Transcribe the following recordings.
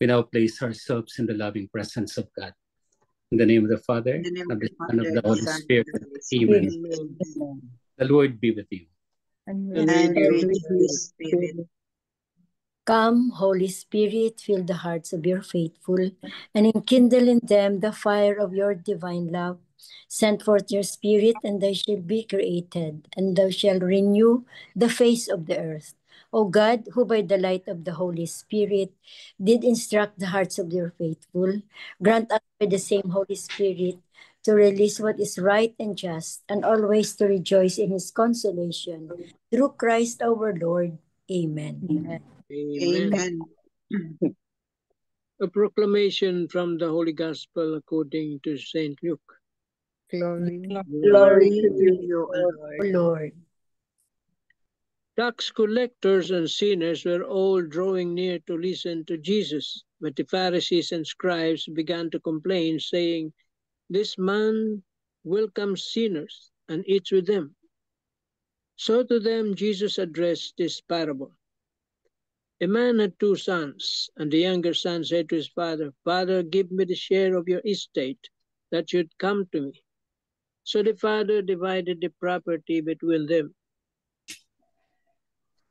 We now place ourselves in the loving presence of God. In the name of the Father, In the name of of the the Son, of Father, the the Holy Son, Spirit. and the Holy Amen. Spirit. Amen. The Lord be with you. And And with your spirit. Come, Holy Spirit, fill the hearts of your faithful, and enkindle in them the fire of your divine love. Send forth your Spirit, and they shall be created, and thou shalt renew the face of the earth. O God, who by the light of the Holy Spirit did instruct the hearts of your faithful, grant us by the same Holy Spirit to release what is right and just, and always to rejoice in his consolation. Through Christ our Lord. Amen. Amen. Amen. A proclamation from the Holy Gospel according to St. Luke. Glory Glory to you, O O Lord. Lord. Tax collectors and sinners were all drawing near to listen to Jesus, but the Pharisees and scribes began to complain, saying, "This man welcomes sinners and eats with them." So to them Jesus addressed this parable. A man had 2 sons, and the younger son said to his father, "Father, give me the share of your estate that should come to me." So the father divided the property between them.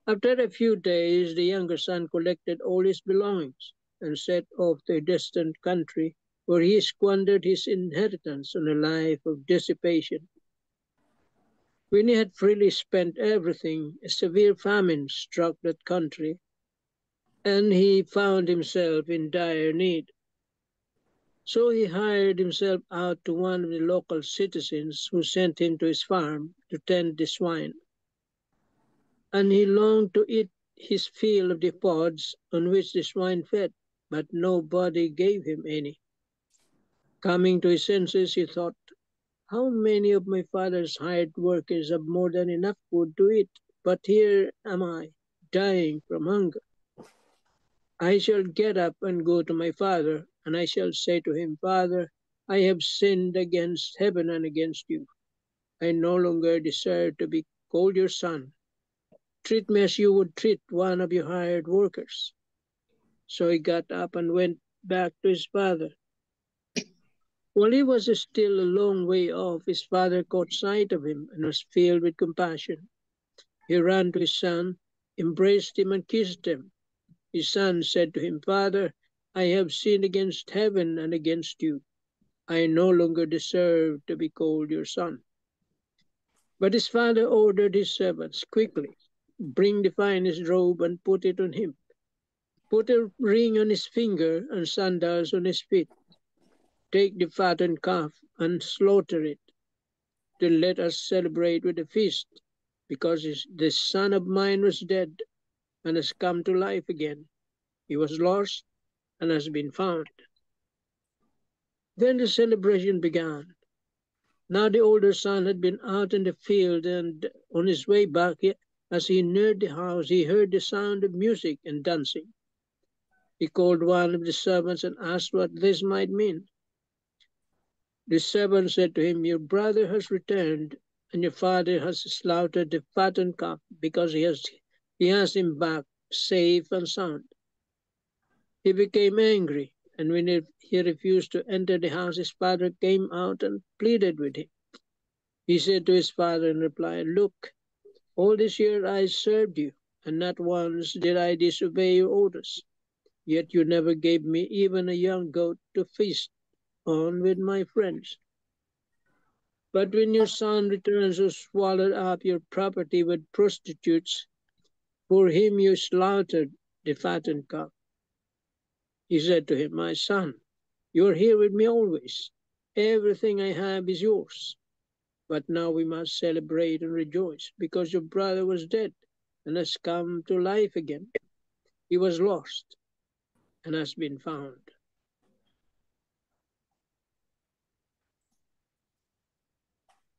After a few days, the younger son collected all his belongings and set off to a distant country, where he squandered his inheritance on a life of dissipation. When he had freely spent everything, a severe famine struck that country, and he found himself in dire need. So he hired himself out to one of the local citizens, who sent him to his farm to tend the swine. And he longed to eat his fill of the pods on which the swine fed, but nobody gave him any. Coming to his senses, he thought, "How many of my father's hired workers have more than enough food to eat, but here am I, dying from hunger. I shall get up and go to my father, and I shall say to him, 'Father, I have sinned against heaven and against you. I no longer deserve to be called your son. Treat me as you would treat one of your hired workers.' So he got up and went back to his father. While he was still a long way off, his father caught sight of him and was filled with compassion. He ran to his son, embraced him, and kissed him. His son said to him, 'Father, I have sinned against heaven and against you. I no longer deserve to be called your son.' But his father ordered his servants, 'Quickly, bring the finest robe and put it on him. Put a ring on his finger and sandals on his feet. Take the fattened calf and slaughter it. Then let us celebrate with a feast, because this son of mine was dead and has come to life again. He was lost and has been found.' Then the celebration began. Now the older son had been out in the field, and on his way back, as he neared the house, he heard the sound of music and dancing. He called one of the servants and asked what this might mean. The servant said to him, 'Your brother has returned, and your father has slaughtered the fattened calf, because he has him back safe and sound.' He became angry, and when he refused to enter the house, his father came out and pleaded with him. He said to his father in reply, 'Look, all this year I served you, and not once did I disobey your orders. Yet you never gave me even a young goat to feast on with my friends. But when your son returns, you swallowed up your property with prostitutes. For him you slaughtered the fattened calf.' He said to him, 'My son, you are here with me always. Everything I have is yours. But now we must celebrate and rejoice, because your brother was dead and has come to life again. He was lost and has been found.'"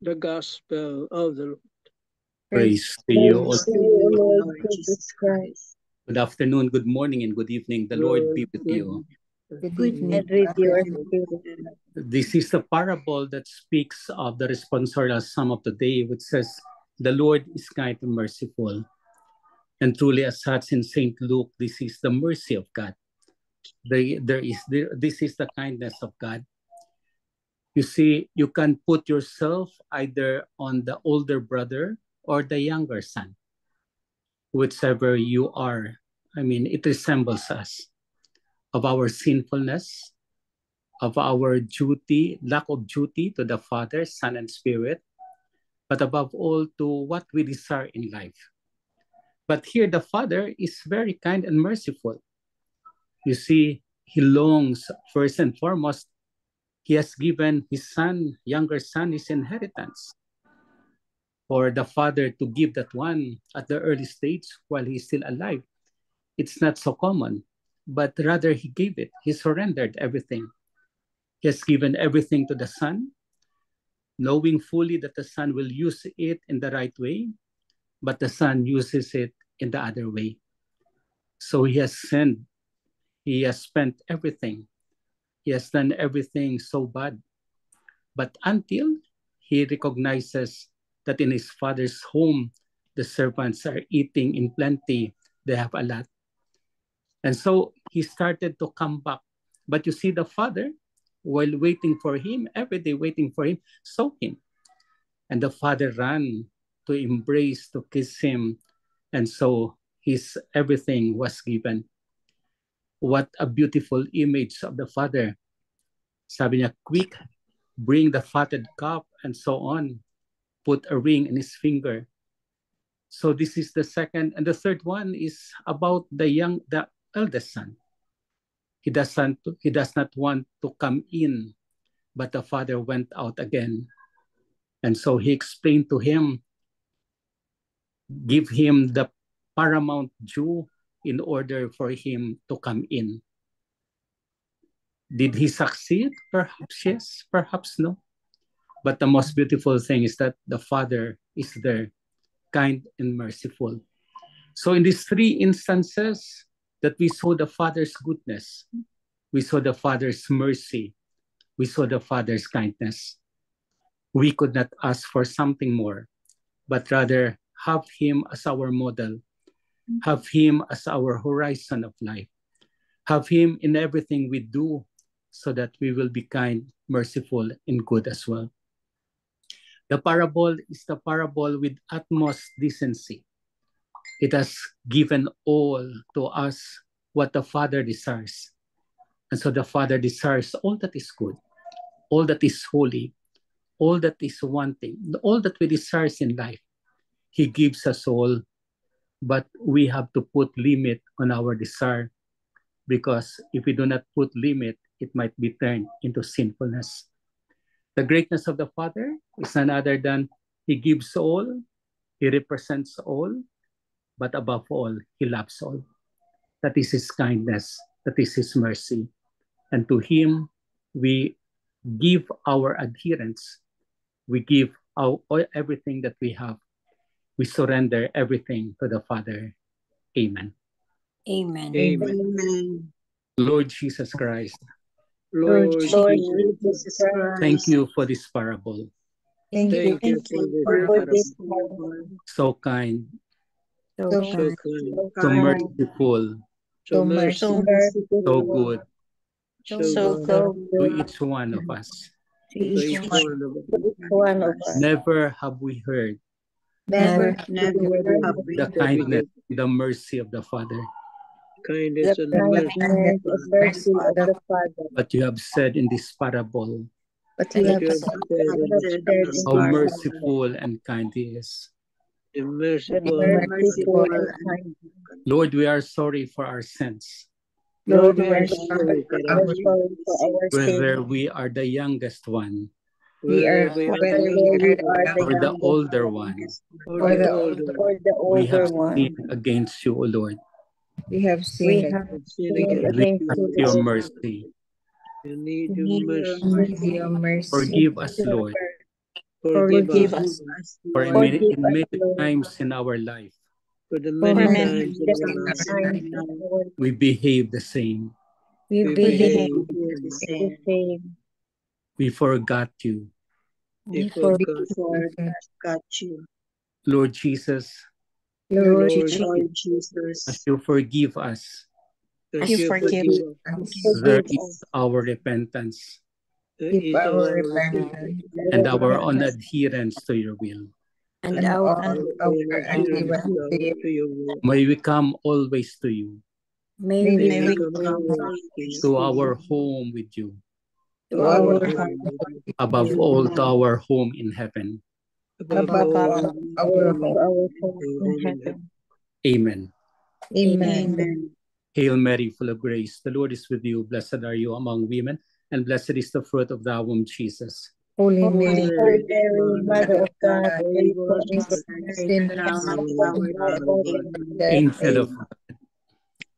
The Gospel of the Lord. Praise to you, O Praise to you, Lord Jesus Christ. Good afternoon, good morning, and good evening. The Lord be with you. Good And evening. with your spirit. This is the parable that speaks of the responsorial psalm of the day, which says, "The Lord is kind and merciful." And truly, as such in St. Luke, this is the mercy of God. This is the kindness of God. You see, you can put yourself either on the older brother or the younger son, whichever you are. I mean, it resembles us of our sinfulness, of our duty, lack of duty to the Father, Son, and Spirit, but above all to what we desire in life. But here the Father is very kind and merciful. You see, he longs, first and foremost, he has given his son, younger son, his inheritance. For the father to give that one at the early stage while he's still alive, it's not so common. But rather he gave it. He surrendered everything. He has given everything to the son, knowing fully that the son will use it in the right way, but the son uses it in the other way. So he has sinned. He has spent everything. He has done everything so bad. But until he recognizes that in his father's home, the servants are eating in plenty, they have a lot. And so he started to come back. But you see, the father, while waiting for him, every day waiting for him, saw him. And the father ran to embrace, to kiss him. And so his everything was given. What a beautiful image of the father. Sabi niya, quick, bring the fatted calf and so on. Put a ring in his finger. So this is the second. And the third one is about the eldest son. He does not want to come in, but the father went out again. And so he explained to him, give him the paramount due in order for him to come in. Did he succeed? Perhaps yes, perhaps no. But the most beautiful thing is that the Father is there, kind and merciful. So in these three instances that we saw the Father's goodness, we saw the Father's mercy, we saw the Father's kindness. We could not ask for something more, but rather have him as our model, have him as our horizon of life, have him in everything we do so that we will be kind, merciful, and good as well. The parable is the parable with utmost decency. It has given all to us what the Father desires. And so the Father desires all that is good, all that is holy, all that is wanting, all that we desire in life. He gives us all, but we have to put limit on our desire, because if we do not put limit, it might be turned into sinfulness. The greatness of the Father is none other than He gives all, He represents all, but above all, He loves all. That is His kindness, that is His mercy. And to Him, we give our adherence. We give everything that we have. We surrender everything to the Father. Amen. Amen. Amen. Lord Jesus Christ, Lord Lord Jesus, Jesus Christ. thank you for this parable. Thank you Thank you for this parable. So kind, So So so kind, kind, so merciful, so so merciful, merciful, so good so good so to good each one of us. to to each each one one of us. one of us. Never have we heard Never never have we the kindness, the mercy of the Father, kindness and the mercy. kindness and mercy of the Father. but you have said in this parable But you But have you have said said in this in how this parable, merciful and kind He is. the parable, merciful, merciful and kind. Lord, we are sorry for our sins, Lord, Lord, we we are are sorry for sorry our sin, for our whether sin. we are the youngest one whether we are Whether the we youngest are the or the youngest older one. or or the the older. We older have one. sinned against you, O Lord. We have We sinned have And sin sinned We against against you, ask you, your Lord. mercy. we need We your need mercy. your with mercy. your mercy. Forgive us, Lord, Forgive Forgive us us, for Lord. in many times in our life for the For many many times in our life times in our we behave the same. We we we behave behave behave the and same. same. We forgot you. we before forgot. Lord, got you. Lord Jesus, Lord Lord, Lord as Jesus, you forgive us, that you you forgive forgive us. There forgive is us. our repentance That Keep is our our repentance and our Repentance own adherence to your will. and and our all our adherence to you. to your will. May we come always to you, may May we May we we come come always to our home with you, to to our our home, above all to our home in heaven. above above all our to home. our home in heaven. Amen. Amen. Amen. Hail Mary, full of grace, the Lord is with you. Blessed are you among women, and blessed is the fruit of thy womb, Jesus. Holy Holy Mary, Holy Mary, Mother of God, God, pray for us us Spirit, sin now us and from at our hour of death. Angel of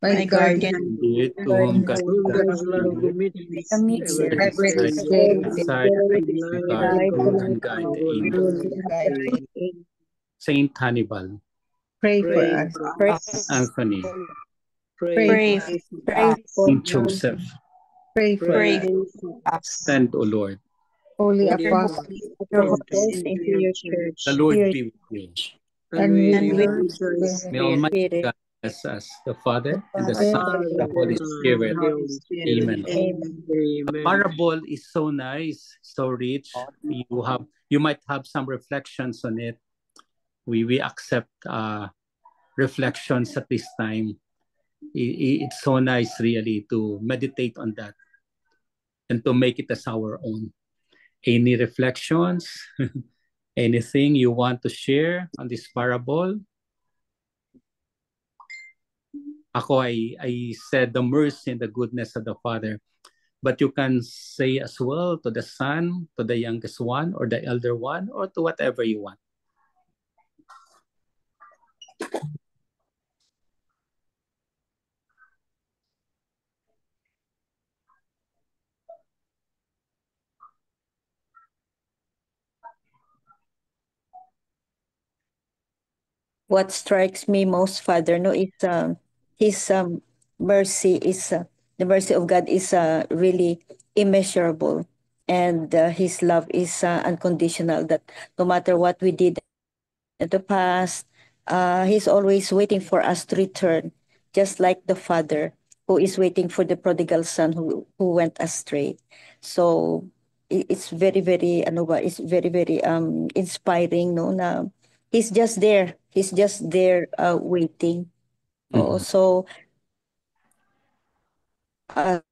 my My guardian, guardian, God, to whom God Whom God, God's love commits amidst ever them, every side day, Holy beside Spirit, and guide guard, and guide the rule comfort and light guide of the the angels. rule world. and guide me. Saint Hannibal, Pray for Pray us. for pray us. Anthony, Pray Pray, Pray pray for Saint us. Joseph, pray for Pray us. Pray for for us. send, O Lord. Holy Holy your Apostle, Holy your apostles into into your your church, The church. Lord Spirit, be with you. and and with And with with your your Spirit, May spirit, Almighty Spirit, God bless us, the the Father, and the Father, Son, Father, and the the Holy Son, and Spirit. and the Holy Holy Spirit. Spirit. Amen. Amen. The Amen. parable is so nice, so rich. You might have some reflections on it. We accept reflections at this time. It's so nice really to meditate on that and to make it as our own. Any reflections? Anything you want to share on this parable? Ako, I said the mercy and the goodness of the Father. But you can say as well to the son, to the youngest one, or the elder one, or to whatever you want. what strikes me most, Father, no, is his mercy is the mercy of God is really immeasurable, and his love is unconditional. That no matter what we did in the past, he's always waiting for us to return, just like the father who is waiting for the prodigal son who went astray. So it's very very ano ba, it's very very inspiring, no, na he's just there waiting. Oh, so as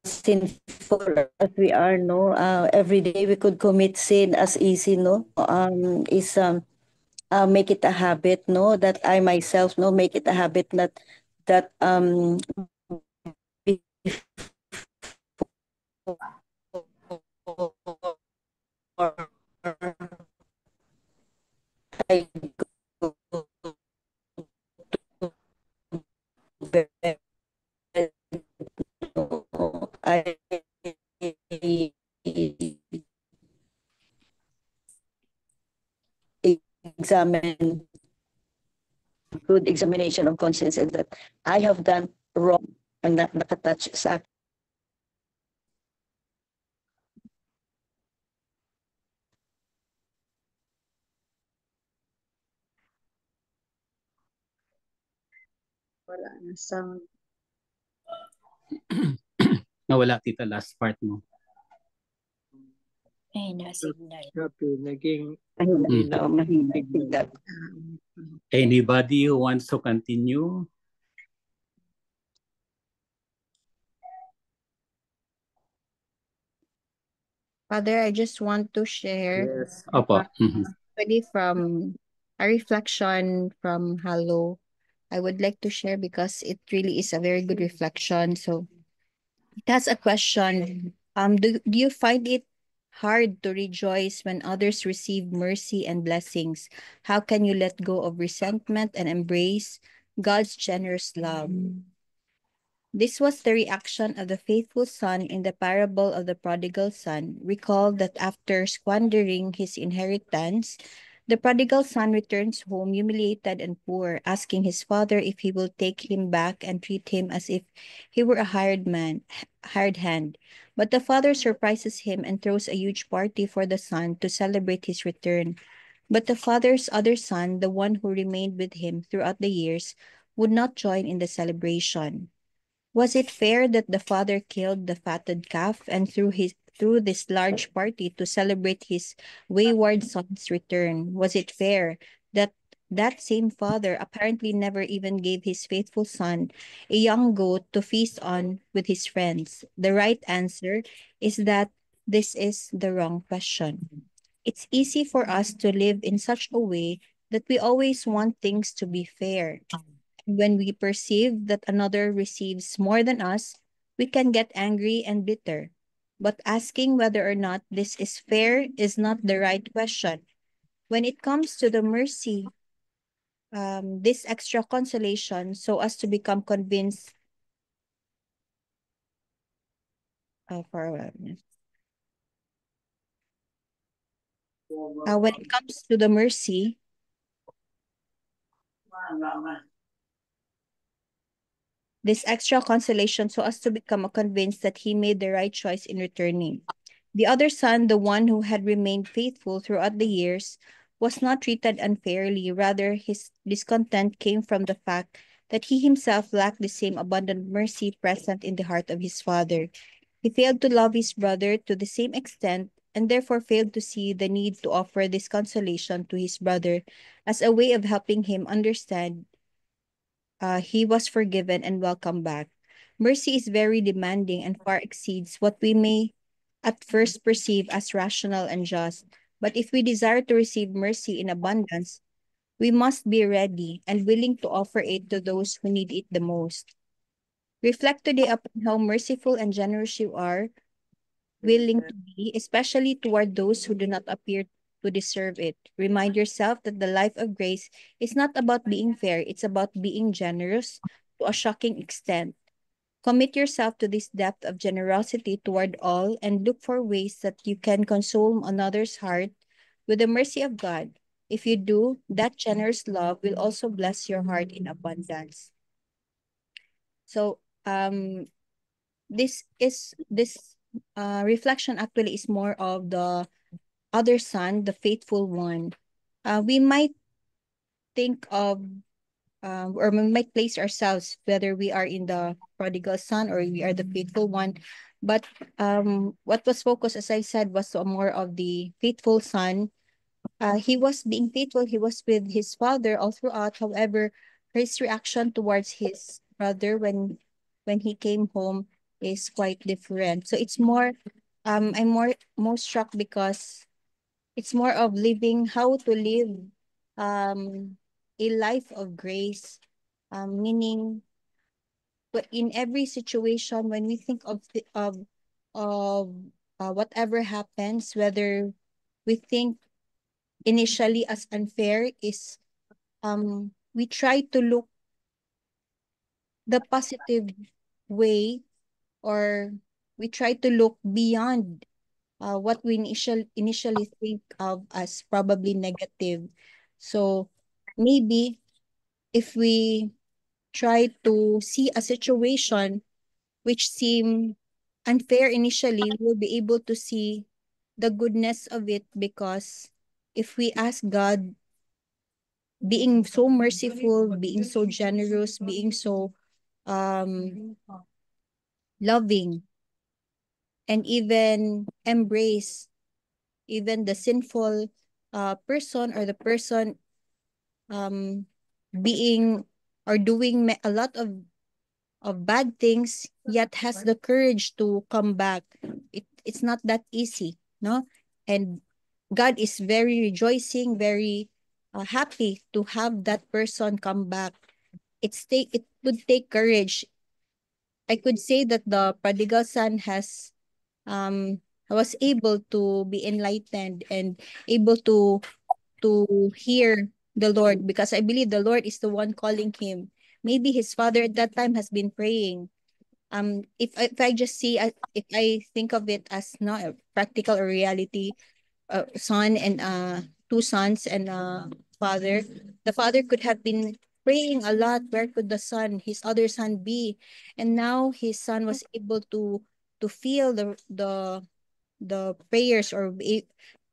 sinful as we are, no, every day we could commit sin as easy, no, is make it a habit, no, that I myself, no, make it a habit that before I go to bed, no, I examine good examination of conscience, and that I have done wrong and not nakatouch sa akin. Wala na sound. Nawala tita last part mo. Ay, na-signal. Happy, naging Mahina signal. Anybody who wants to continue? Father, I just want to share Yes. Opo. actually from a reflection from Halo. I would like to share because it really is a very good reflection. So it has a question. Do you find it hard to rejoice when others receive mercy and blessings? How can you let go of resentment and embrace God's generous love? This was the reaction of the faithful son in the parable of the prodigal son. Recall that after squandering his inheritance, the prodigal son returns home humiliated and poor, asking his father if he will take him back and treat him as if he were a hired hand. But the father surprises him and throws a huge party for the son to celebrate his return. But the father's other son, the one who remained with him throughout the years, would not join in the celebration. Was it fair that the father killed the fatted calf and threw this large party to celebrate his wayward son's return? Was it fair that that same father apparently never even gave his faithful son a young goat to feast on with his friends? The right answer is that this is the wrong question. It's easy for us to live in such a way that we always want things to be fair. When we perceive that another receives more than us, we can get angry and bitter. But asking whether or not this is fair is not the right question. When it comes to the mercy, this extra consolation, so as to become convinced when it comes to the mercy, this extra consolation so as to become convinced that he made the right choice in returning. The other son, the one who had remained faithful throughout the years, was not treated unfairly. Rather, his discontent came from the fact that he himself lacked the same abundant mercy present in the heart of his father. He failed to love his brother to the same extent and therefore failed to see the need to offer this consolation to his brother as a way of helping him understand he was forgiven and welcomed back. Mercy is very demanding and far exceeds what we may at first perceive as rational and just. But if we desire to receive mercy in abundance, we must be ready and willing to offer it to those who need it the most. Reflect today upon how merciful and generous you are willing to be, especially toward those who do not appear to deserve it. Remind yourself that the life of grace is not about being fair, it's about being generous to a shocking extent. Commit yourself to this depth of generosity toward all and look for ways that you can console another's heart with the mercy of God. If you do, that generous love will also bless your heart in abundance. So, this reflection actually is more of the other son, the faithful one. We might think of or we might place ourselves whether we are in the prodigal son or we are the faithful one. But what was focused, as I said, was more of the faithful son. He was being faithful. He was with his father all throughout. However, his reaction towards his brother when he came home is quite different. So it's more, I'm more struck because it's more of living how to live a life of grace, meaning but in every situation when we think of of whatever happens, whether we think initially as unfair is we try to look the positive way, or we try to look beyond what we initially think of as probably negative. So maybe if we try to see a situation which seem unfair initially, we'll be able to see the goodness of it, because if we ask God, being so merciful, being so generous, being so um loving, and even embrace even the sinful person, or the person um being or doing a lot of bad things, yet has the courage to come back. It's not that easy, no? And God is very rejoicing, very happy to have that person come back. It would take courage. I could say that the prodigal son was able to be enlightened and able to hear the Lord, because I believe the Lord is the one calling him. Maybe his father at that time has been praying. If I just see, if I think of it as not a practical or reality, son and two sons and father, the father could have been praying a lot. Where could the son, his other son, be? And now his son was able to feel the prayers, or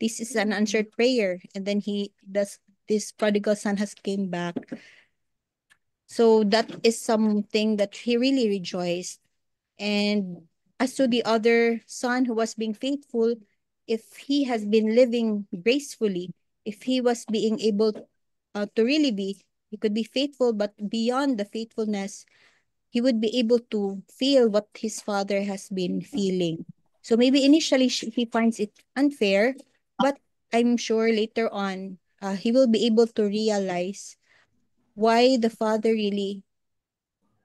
this is an answered prayer, and then he does this prodigal son has came back. So that is something that he really rejoiced. And as to the other son who was being faithful, if he has been living gracefully, if he was being able to really be, he could be faithful, but beyond the faithfulness, he would be able to feel what his father has been feeling. So maybe initially he finds it unfair, but I'm sure later on he will be able to realize why the father really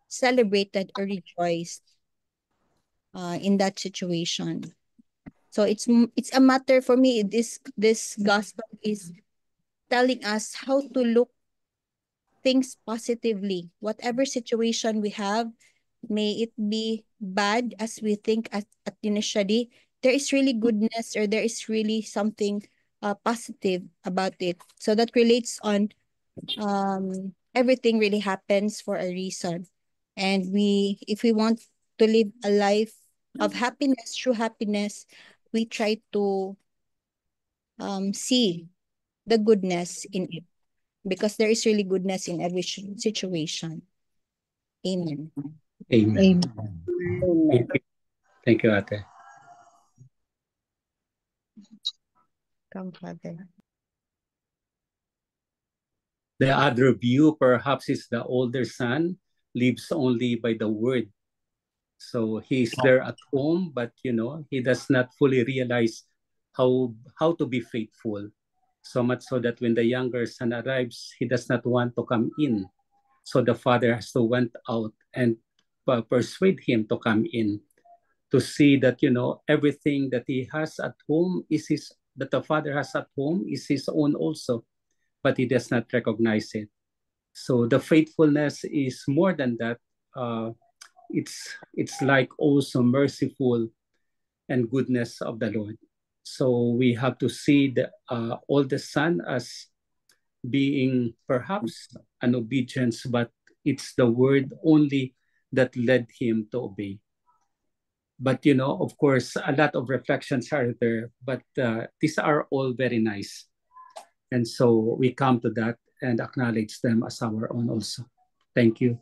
celebrated or rejoiced in that situation. So it's a matter for me. This gospel is telling us how to look things positively. Whatever situation we have, may it be bad as we think at initially, there is really goodness or there is really something positive about it. So that relates on everything really happens for a reason. And if we want to live a life of happiness, true happiness, we try to see the goodness in it because there is really goodness in every situation. Amen. Amen. Amen. Thank you, Ate. Come, Father. The other view perhaps is the older son lives only by the word. So he's there at home, but he does not fully realize how to be faithful. So much so that when the younger son arrives, he does not want to come in. So the father has to went out and persuade him to come in, to see that everything that he has at home that the father has at home is his own also, but he does not recognize it. So the faithfulness is more than that. It's like also merciful and goodness of the Lord. So we have to see the oldest son as being perhaps an obedience, but it's the word only that led him to obey. But of course, a lot of reflections are there, but these are all very nice. And so we come to that and acknowledge them as our own also. Thank you.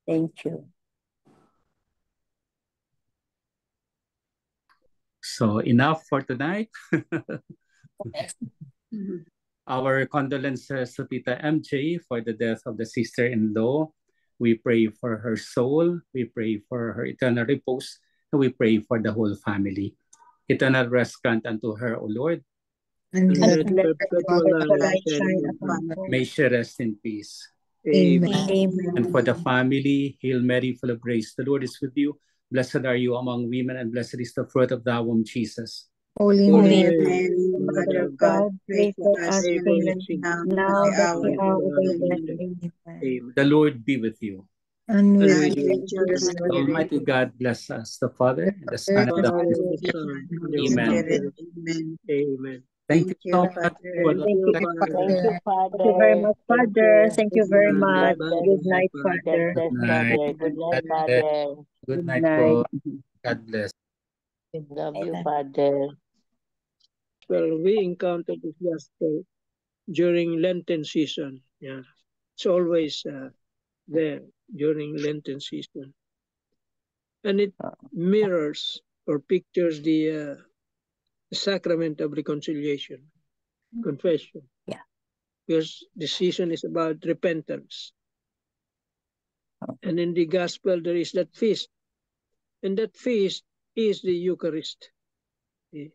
Thank you. So enough for tonight. Mhm. Our condolences to Tita MJ for the death of the sister-in-law. We pray for her soul. We pray for her eternal repose. And we pray for the whole family. Eternal rest grant unto her, O Lord. And let Let perpetual the light light shine shine upon upon her. her. May she rest in peace. Amen. Amen. And for the family, Hail Mary, full of grace, the Lord is with you. Blessed are you among women, and blessed is the fruit of thy womb, Jesus. Holy Holy Mary, Mary, Mary, Mother Mother of of God, God, pray for us pray for us sinners sinners, now now at the and hour at of the our hour of death. our death. Amen. The Lord be with you. and And with with And you, with your The spirit, Almighty God bless us, the Father, and the Son, the and the Father, Holy and the Spirit. Son, and the Holy Amen. Holy Spirit. Spirit. Amen. Amen. Thank you Thank you, so much. Father. For Thank Thank you, you. Father. Father. Thank you very much, Thank Father. you. Thank you Good very night. much. Bye, Good bye, night, bye. Father. Good night. Good night, God bless. Father. Good Good night night. po. God bless. Love you, Father. Well, we encountered this gospel during Lenten season. Yeah, it's always there during Lenten season, and it mirrors or pictures the sacrament of reconciliation, confession. Yeah. Because the season is about repentance, and in the gospel there is that feast, and that feast is the Eucharist. The-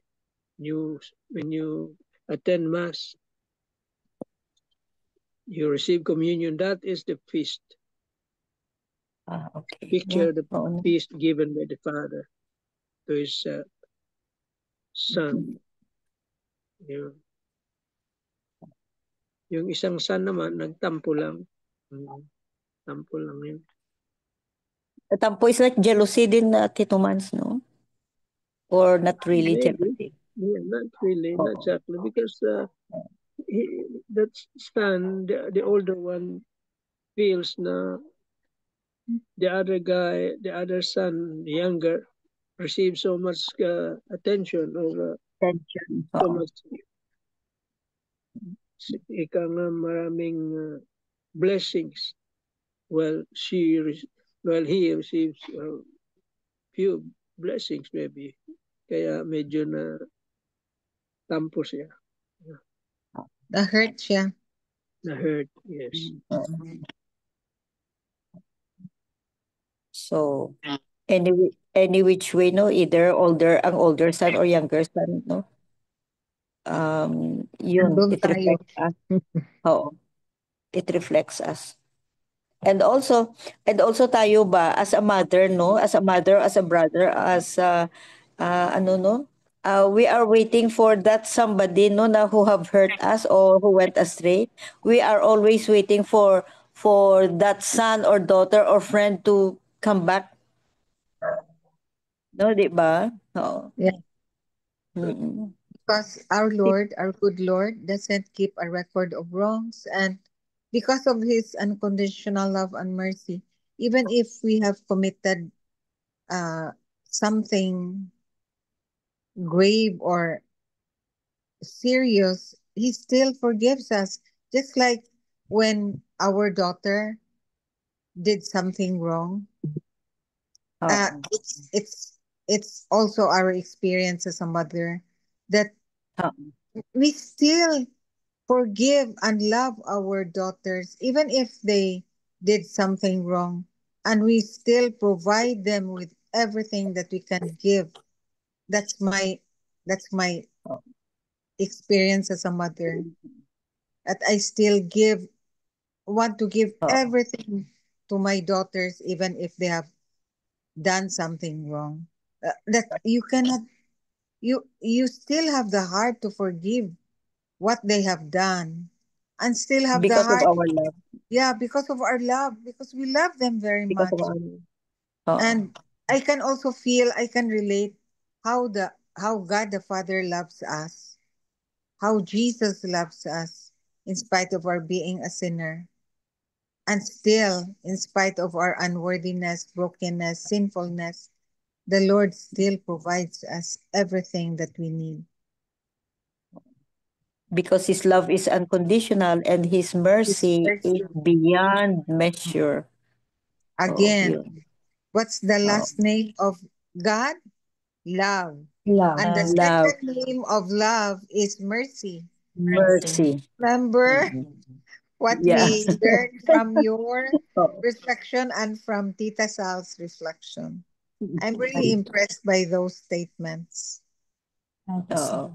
when you attend Mass, you receive communion. That is the feast. Okay. Picture the Oo. feast given by the Father to his Son. Yung isang son naman, nagtampo lang. Tampo lang yun. Tampo is like jealousy din, Tito Mans, no? Or not really Maybe. jealousy? Yeah, not really, not exactly. Because that son, the older one, feels na the other guy, the other son, the younger, receives so much attention or Tension. so much ika nga maraming blessings while he receives few blessings maybe. Kaya medyo na tampo siya. Na-hurt siya. Na-hurt, yes. So, any which way, no, either ang older son or younger son, no? Yun, Nandun it tayo. reflects us. Oo. It reflects us. And also tayo ba as a mother, no? As a mother, as a brother, as ano, no? We are waiting for that somebody, no, na who have hurt us or who went astray. We are always waiting for that son or daughter or friend to come back. No, di ba? Oo. Yeah. Mm-mm. Because our Lord, our good Lord, doesn't keep a record of wrongs. And because of his unconditional love and mercy, even if we have committed something grave or serious, he still forgives us. Just like when our daughter did something wrong, Oo. it's also our experience as a mother that Oo. we still forgive and love our daughters even if they did something wrong, and we still provide them with everything that we can give. That's my experience as a mother, that I still want to give Oo. everything to my daughters even if they have done something wrong. That you cannot, you still have the heart to forgive what they have done, and still have the Because of heart. our love. Yeah, because of our love, because we love them very Because much. of our love. Oo. And I can also feel, I can relate how God the Father loves us, how Jesus loves us in spite of our being a sinner. And still, in spite of our unworthiness, brokenness, sinfulness, the Lord still provides us everything that we need. Because his love is unconditional and his His mercy is mercy. beyond measure. Oh, Again, yun. what's the Oh, last name of God? Love. Love. And the love, second name of love is mercy. mercy. Remember what Yeah. we learned from your Oh, reflection and from Tita Sal's reflection. I'm really impressed by those statements. oh.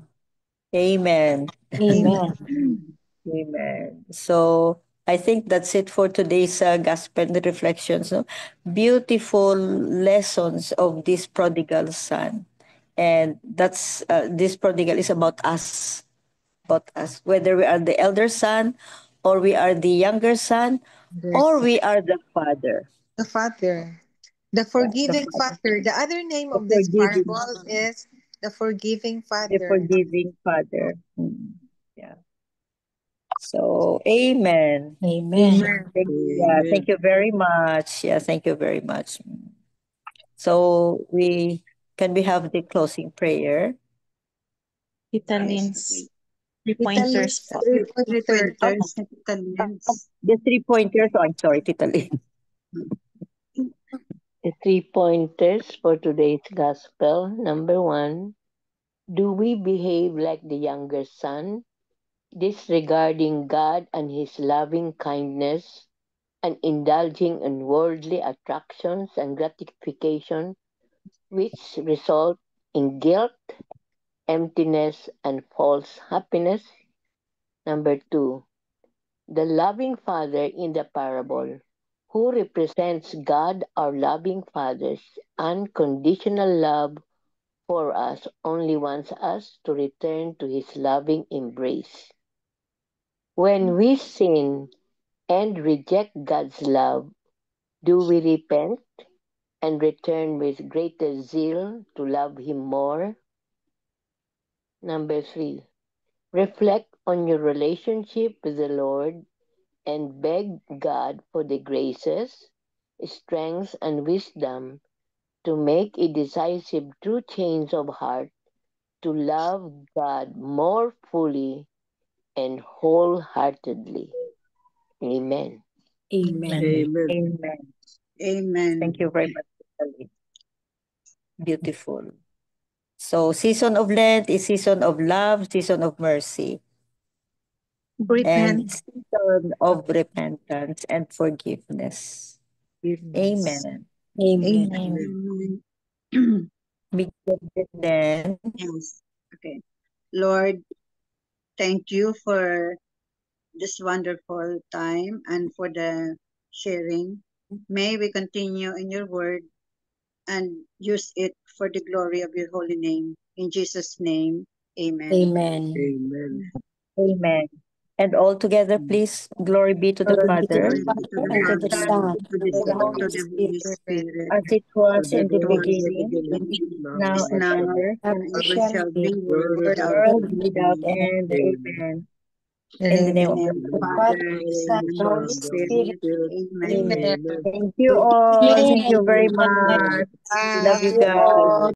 Amen. Amen. Amen. Amen. So I think that's it for today's gospel reflections. No? Beautiful lessons of this prodigal son. And that's this prodigal is about us, whether we are the elder son or we are the younger son or There's we are the father. the Father, the Yeah, the forgiving father, Father. The other name the of this forgiving, parable is the forgiving the Father. forgiving father. Mm. Yeah. So, amen. Amen. Amen. Yeah, Amen. thank you very much. Yeah, thank you very much. So, we have the closing prayer. Tita Lynn's Italy's 3 pointers po. 3 pointers. The 3 pointers. Oh, I'm sorry, Tita Lee. The 3 pointers for today's gospel. Number 1, do we behave like the younger son, disregarding God and his loving kindness and indulging in worldly attractions and gratification, which result in guilt, emptiness, and false happiness? Number 2, the loving father in the parable, who represents God our loving Father's unconditional love for us, only wants us to return to his loving embrace. When we sin and reject God's love, do we repent and return with greater zeal to love him more? Number 3, reflect on your relationship with the Lord and beg God for the graces, strength, and wisdom to make a decisive true change of heart to love God more fully and wholeheartedly. Amen. Amen. Amen. Amen. Amen. Thank you very much, Natalie. Beautiful. So, season of Lent is season of love, season of mercy, and Repent. season of repentance and forgiveness. Amen. Amen. Amen. Amen. Bigyan din. Yes. Okay. Lord, thank you for this wonderful time and for the sharing. May we continue in your word and use it for the glory of your holy name. In Jesus' name, amen. Amen. Amen. Amen. And all together, please, glory be to the Glory be to Father, the Glory be to Father, the and to the Father, Son, to the and to the Son, Holy to the Holy Spirit, Spirit, as it As was it in the was was in the beginning, in beginning, the now beginning, now is and and now, forever. ever, and ever ever shall shall be, be, Word without without world end. end. without Amen. end. Amen. Amen. In In the the In the name name of name the of In the the the name Father, of the Father, Father, Father, Son, and Son, the and the and Holy Holy Son, and the Holy Spirit. Spirit. Spirit. Amen. Amen. Amen. thank you Amen. all. Thank you very Amen. much. Love Love you you guys. all. Bye. Bye.